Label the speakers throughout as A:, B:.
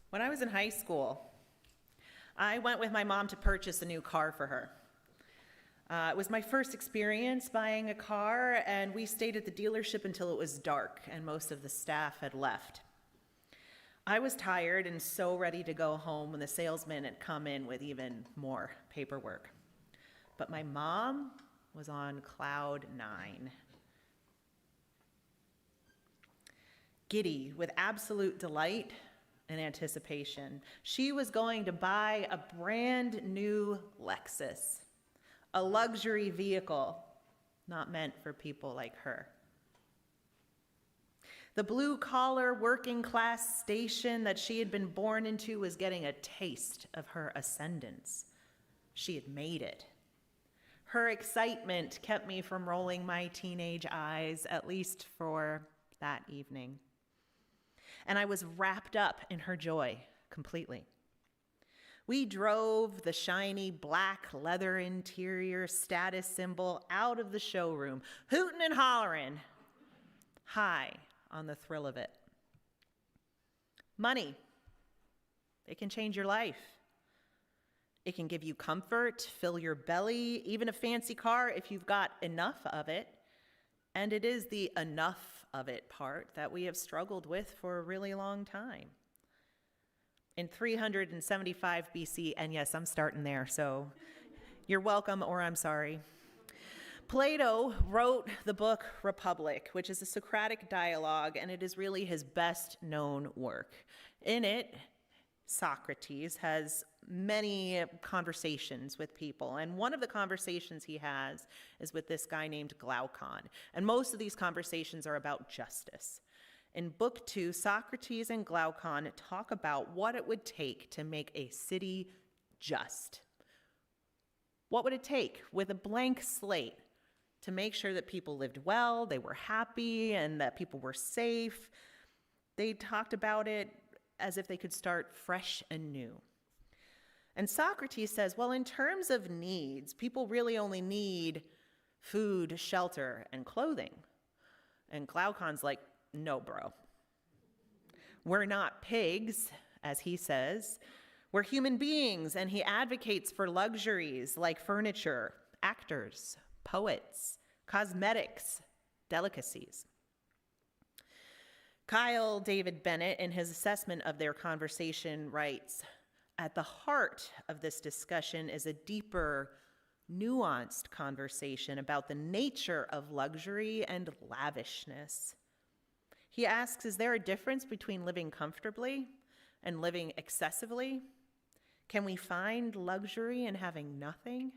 A: When I was in high school, I went with my mom to purchase a new car for her. It was my first experience buying a car, and we stayed at the dealership until it was dark and most of the staff had left. I was tired and so ready to go home when the salesman had come in with even more paperwork. But my mom was on cloud nine. Giddy with absolute delight and anticipation. She was going to buy a brand new Lexus, a luxury vehicle not meant for people like her. The blue-collar working-class station that she had been born into was getting a taste of her ascendance. She had made it. Her excitement kept me from rolling my teenage eyes, at least for that evening. And I was wrapped up in her joy completely. We drove the shiny black leather interior status symbol out of the showroom, hooting and hollering, high on the thrill of it. Money, it can change your life. It can give you comfort, fill your belly, even a fancy car if you've got enough of it. And it is the enough of it part that we have struggled with for a really long time. In 375 BC, and yes, I'm starting there, so you're welcome or I'm sorry. Plato wrote the book Republic, which is a Socratic dialogue, and it is really his best known work. In it, Socrates has many conversations with people, and one of the conversations he has is with this guy named Glaucon, and most of these conversations are about justice. In book 2, Socrates and Glaucon talk about what it would take to make a city just. What would it take with a blank slate to make sure that people lived well, they were happy, and that people were safe? They talked about it as if they could start fresh and new. And Socrates says, well, in terms of needs, people really only need food, shelter, and clothing. And Glaucon's like, no, bro. We're not pigs, as he says. We're human beings, and he advocates for luxuries like furniture, actors, poets, cosmetics, delicacies. Kyle David Bennett, in his assessment of their conversation, writes, at the heart of this discussion is a deeper, nuanced conversation about the nature of luxury and lavishness. He asks, is there a difference between living comfortably and living excessively? Can we find luxury in having nothing?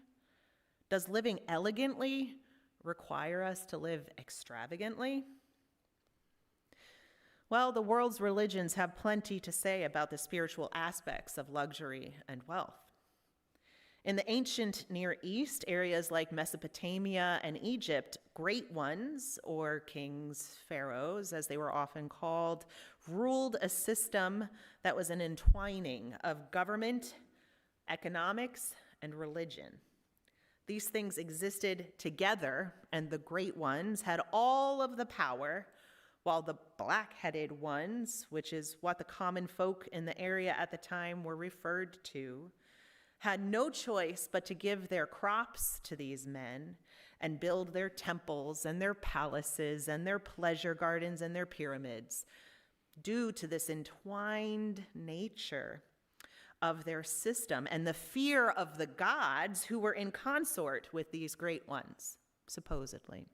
A: Does living elegantly require us to live extravagantly? Well, the world's religions have plenty to say about the spiritual aspects of luxury and wealth. In the ancient Near East, areas like Mesopotamia and Egypt, great ones, or kings, pharaohs, as they were often called, ruled a system that was an entwining of government, economics, and religion. These things existed together, and the great ones had all of the power, while the black-headed ones, which is what the common folk in the area at the time were referred to, had no choice but to give their crops to these men and build their temples and their palaces and their pleasure gardens and their pyramids due to this entwined nature of their system and the fear of the gods who were in consort with these great ones, supposedly.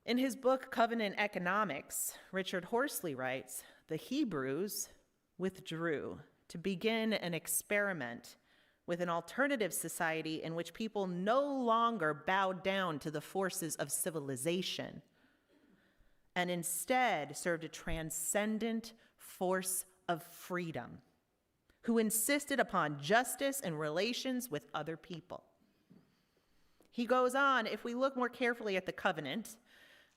A: In his book, Covenant Economics, Richard Horsley writes, the Hebrews withdrew to begin an experiment with an alternative society in which people no longer bowed down to the forces of civilization and instead served a transcendent force of freedom, who insisted upon justice and relations with other people. He goes on, if we look more carefully at the covenant,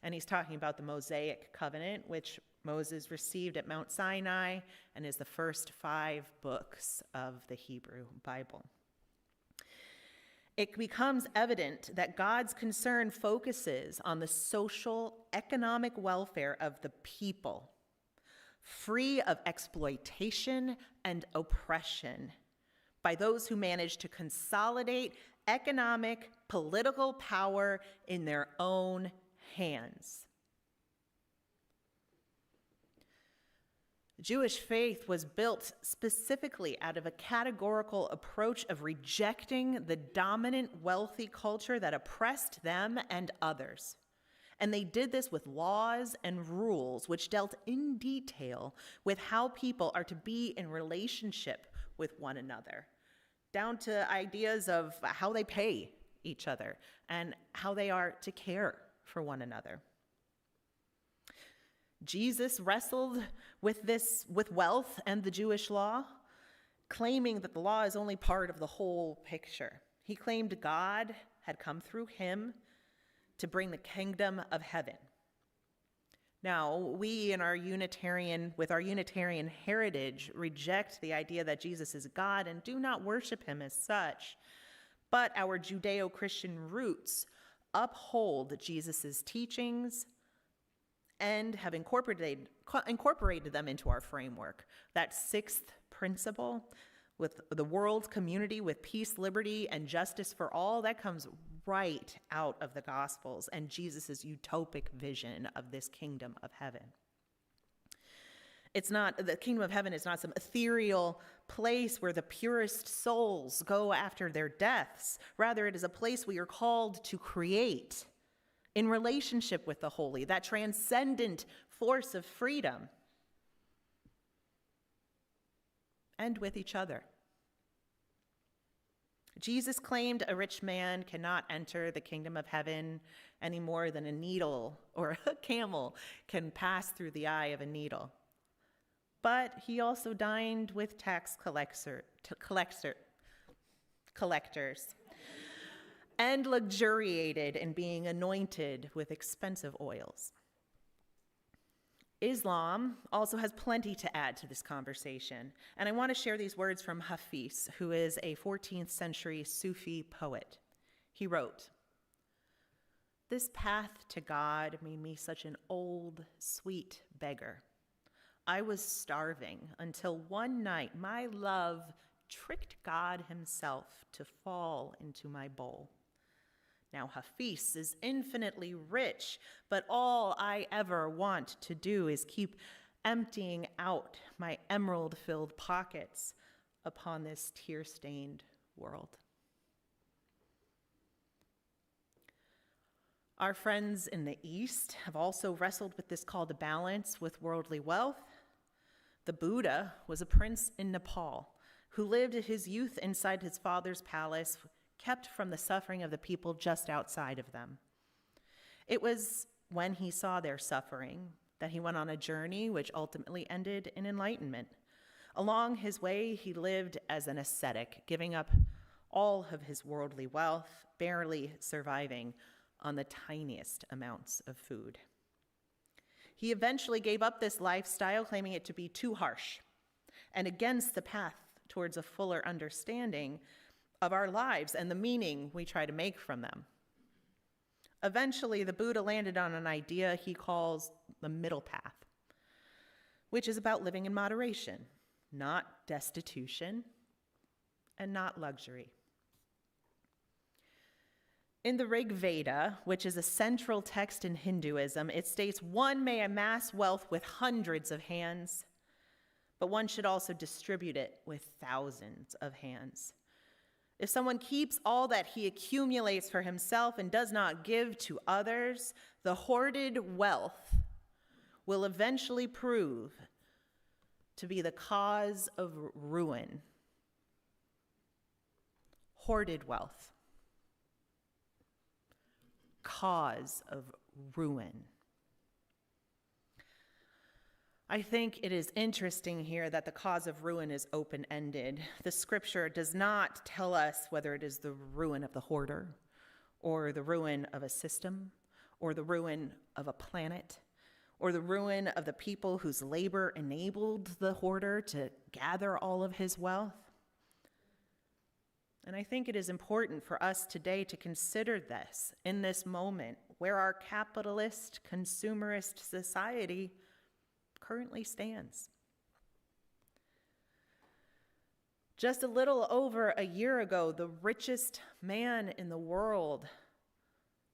A: and he's talking about the Mosaic covenant, which Moses received at Mount Sinai and is the first 5 books of the Hebrew Bible. It becomes evident that God's concern focuses on the social, economic welfare of the people, free of exploitation and oppression by those who manage to consolidate economic, political power in their own hands. Jewish faith was built specifically out of a categorical approach of rejecting the dominant wealthy culture that oppressed them and others. And they did this with laws and rules which dealt in detail with how people are to be in relationship with one another, down to ideas of how they pay each other and how they are to care for one another. Jesus wrestled with wealth and the Jewish law, claiming that the law is only part of the whole picture. He claimed God had come through him to bring the kingdom of heaven. Now, we with our Unitarian heritage reject the idea that Jesus is God and do not worship him as such, but our Judeo-Christian roots uphold Jesus' teachings and have incorporated them into our framework. That sixth principle with the world community with peace, liberty, and justice for all, that comes right out of the Gospels and Jesus' utopic vision of this kingdom of heaven. The kingdom of heaven is not some ethereal place where the purest souls go after their deaths. Rather, it is a place we are called to create in relationship with the holy, that transcendent force of freedom, and with each other. Jesus claimed a rich man cannot enter the kingdom of heaven any more than a needle or a camel can pass through the eye of a needle. But he also dined with tax collectors and luxuriated in being anointed with expensive oils. Islam also has plenty to add to this conversation, and I want to share these words from Hafiz, who is a 14th century Sufi poet. He wrote, "This path to God made me such an old, sweet beggar. I was starving until one night my love tricked God himself to fall into my bowl. Now Hafiz is infinitely rich, but all I ever want to do is keep emptying out my emerald-filled pockets upon this tear-stained world." Our friends in the East have also wrestled with this call to balance with worldly wealth. The Buddha was a prince in Nepal who lived his youth inside his father's palace, kept from the suffering of the people just outside of them. It was when he saw their suffering that he went on a journey which ultimately ended in enlightenment. Along his way, he lived as an ascetic, giving up all of his worldly wealth, barely surviving on the tiniest amounts of food. He eventually gave up this lifestyle, claiming it to be too harsh and against the path towards a fuller understanding of our lives and the meaning we try to make from them. Eventually, the Buddha landed on an idea he calls the middle path, which is about living in moderation, not destitution and not luxury. In the Rig Veda, which is a central text in Hinduism, it states one may amass wealth with hundreds of hands, but one should also distribute it with thousands of hands. If someone keeps all that he accumulates for himself and does not give to others, the hoarded wealth will eventually prove to be the cause of ruin. Hoarded wealth. Cause of ruin. I think it is interesting here that the cause of ruin is open-ended. The scripture does not tell us whether it is the ruin of the hoarder, or the ruin of a system, or the ruin of a planet, or the ruin of the people whose labor enabled the hoarder to gather all of his wealth. And I think it is important for us today to consider this in this moment where our capitalist, consumerist society currently stands. Just a little over a year ago, the richest man in the world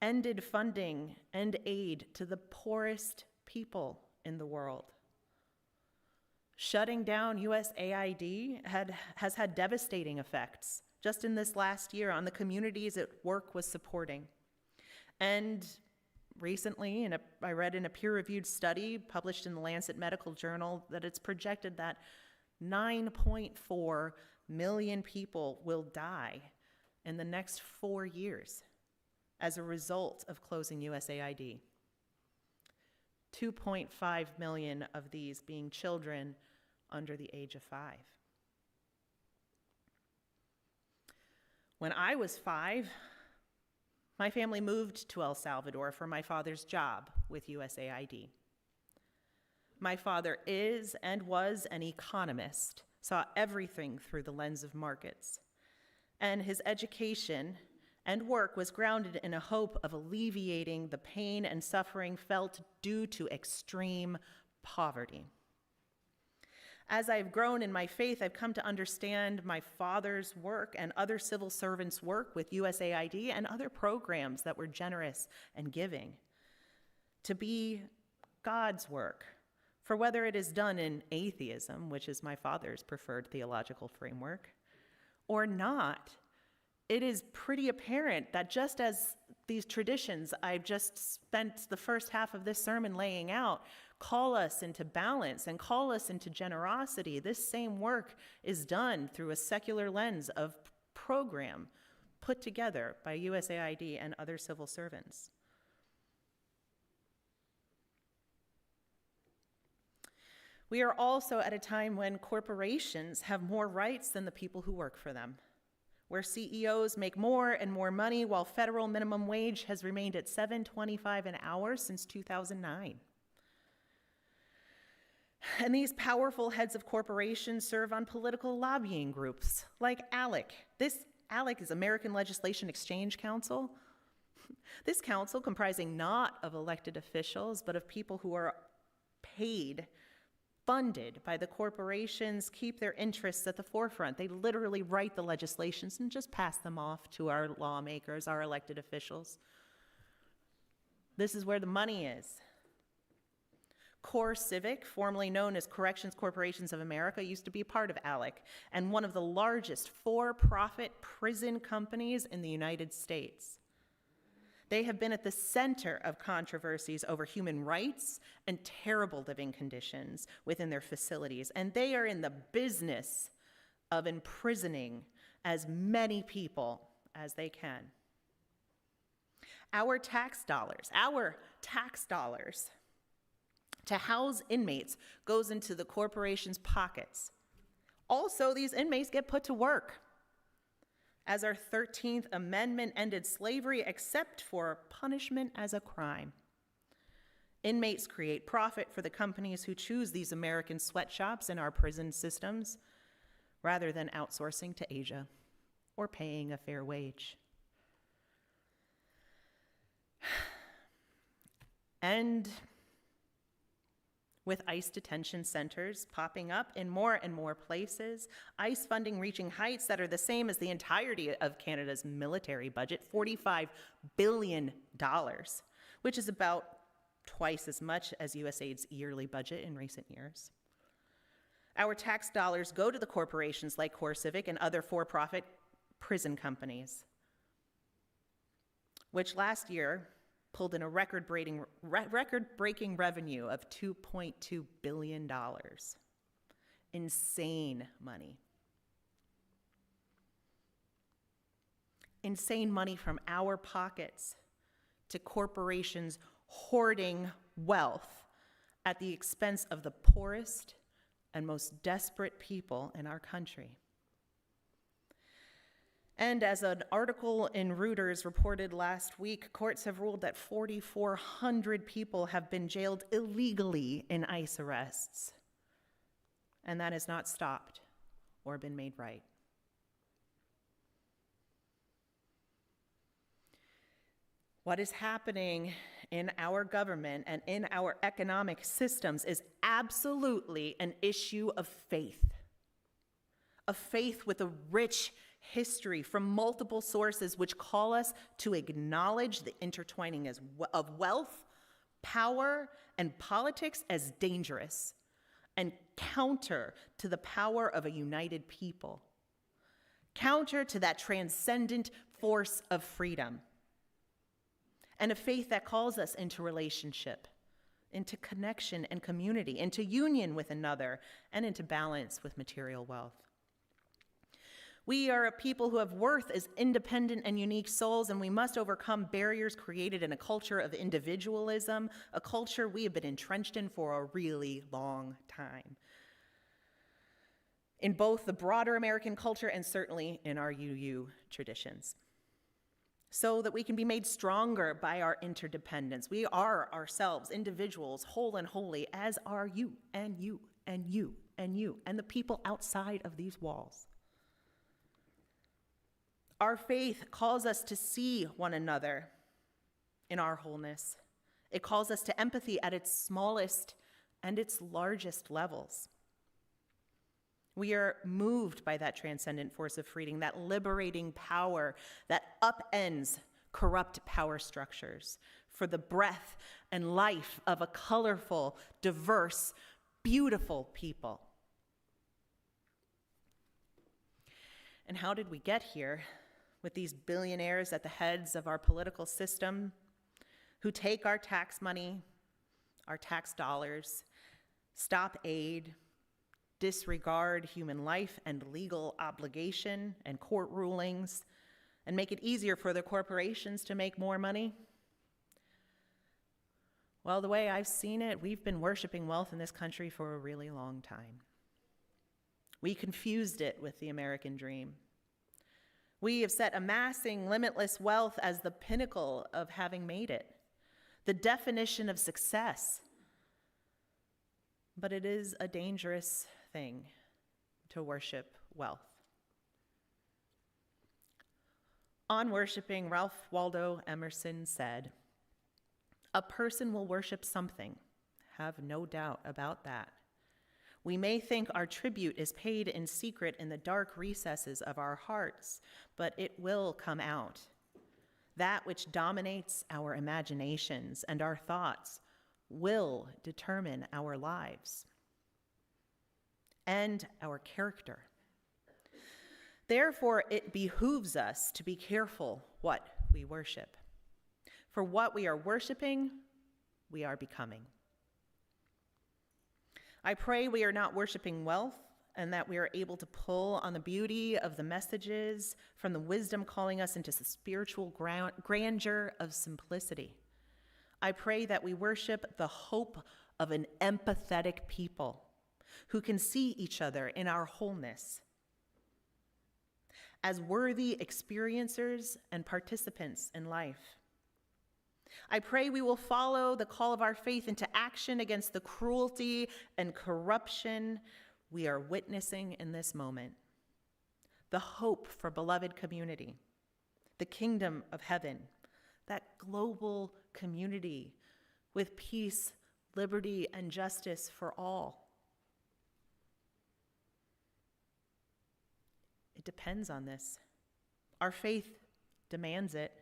A: ended funding and aid to the poorest people in the world. Shutting down USAID has had devastating effects just in this last year on the communities it work was supporting. And recently, I read in a peer-reviewed study published in the Lancet Medical Journal that it's projected that 9.4 million people will die in the next 4 years as a result of closing USAID. 2.5 million of these being children under the age of 5. When I was 5, my family moved to El Salvador for my father's job with USAID. My father is and was an economist, saw everything through the lens of markets, and his education and work was grounded in a hope of alleviating the pain and suffering felt due to extreme poverty. As I've grown in my faith, I've come to understand my father's work and other civil servants' work with USAID and other programs that were generous and giving to be God's work. For whether it is done in atheism, which is my father's preferred theological framework, or not, it is pretty apparent that just as these traditions I've just spent the first half of this sermon laying out call us into balance and call us into generosity, this same work is done through a secular lens of program put together by USAID and other civil servants. We are also at a time when corporations have more rights than the people who work for them, where CEOs make more and more money while federal minimum wage has remained at $7.25 an hour since 2009. And these powerful heads of corporations serve on political lobbying groups like ALEC. This ALEC is American Legislation Exchange Council. This council, comprising not of elected officials, but of people who are paid, funded by the corporations, keep their interests at the forefront. They literally write the legislations and just pass them off to our lawmakers, our elected officials. This is where the money is. Core Civic, formerly known as Corrections Corporations of America, used to be part of ALEC and one of the largest for-profit prison companies in the United States. They have been at the center of controversies over human rights and terrible living conditions within their facilities, and they are in the business of imprisoning as many people as they can. Our tax dollars to house inmates goes into the corporation's pockets. Also, these inmates get put to work. As our 13th Amendment ended slavery except for punishment as a crime. Inmates create profit for the companies who choose these American sweatshops in our prison systems rather than outsourcing to Asia or paying a fair wage. And with ICE detention centers popping up in more and more places, ICE funding reaching heights that are the same as the entirety of Canada's military budget, $45 billion, which is about twice as much as USAID's yearly budget in recent years. Our tax dollars go to the corporations like CoreCivic and other for-profit prison companies, which last year pulled in a record-breaking revenue of $2.2 billion. Insane money. Insane money from our pockets to corporations hoarding wealth at the expense of the poorest and most desperate people in our country. And as an article in Reuters reported last week, courts have ruled that 4,400 people have been jailed illegally in ICE arrests. And that has not stopped or been made right. What is happening in our government and in our economic systems is absolutely an issue of faith. A faith with a rich history from multiple sources which call us to acknowledge the intertwining of wealth, power, and politics as dangerous and counter to the power of a united people, counter to that transcendent force of freedom, and a faith that calls us into relationship, into connection and community, into union with another, and into balance with material wealth. We are a people who have worth as independent and unique souls, and we must overcome barriers created in a culture of individualism, a culture we have been entrenched in for a really long time. In both the broader American culture and certainly in our UU traditions. So that we can be made stronger by our interdependence. We are ourselves individuals, whole and holy, as are you and you and you and you and the people outside of these walls. Our faith calls us to see one another in our wholeness. It calls us to empathy at its smallest and its largest levels. We are moved by that transcendent force of freedom, that liberating power that upends corrupt power structures for the breath and life of a colorful, diverse, beautiful people. And how did we get here with these billionaires at the heads of our political system who take our tax money, our tax dollars, stop aid, disregard human life and legal obligation and court rulings, and make it easier for the corporations to make more money? Well, the way I've seen it, we've been worshiping wealth in this country for a really long time. We confused it with the American dream. We have set amassing limitless wealth as the pinnacle of having made it, the definition of success. But it is a dangerous thing to worship wealth. On worshiping, Ralph Waldo Emerson said, "A person will worship something, have no doubt about that. We may think our tribute is paid in secret in the dark recesses of our hearts, but it will come out. That which dominates our imaginations and our thoughts will determine our lives and our character. Therefore, it behooves us to be careful what we worship. For what we are worshiping, we are becoming." I pray we are not worshiping wealth and that we are able to pull on the beauty of the messages from the wisdom calling us into the spiritual grandeur of simplicity. I pray that we worship the hope of an empathetic people who can see each other in our wholeness as worthy experiencers and participants in life. I pray we will follow the call of our faith into action against the cruelty and corruption we are witnessing in this moment. The hope for beloved community, the kingdom of heaven, that global community with peace, liberty, and justice for all. It depends on this. Our faith demands it.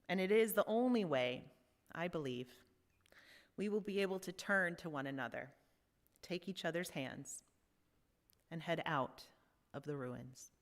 A: And it is the only way, I believe, we will be able to turn to one another, take each other's hands, and head out of the ruins.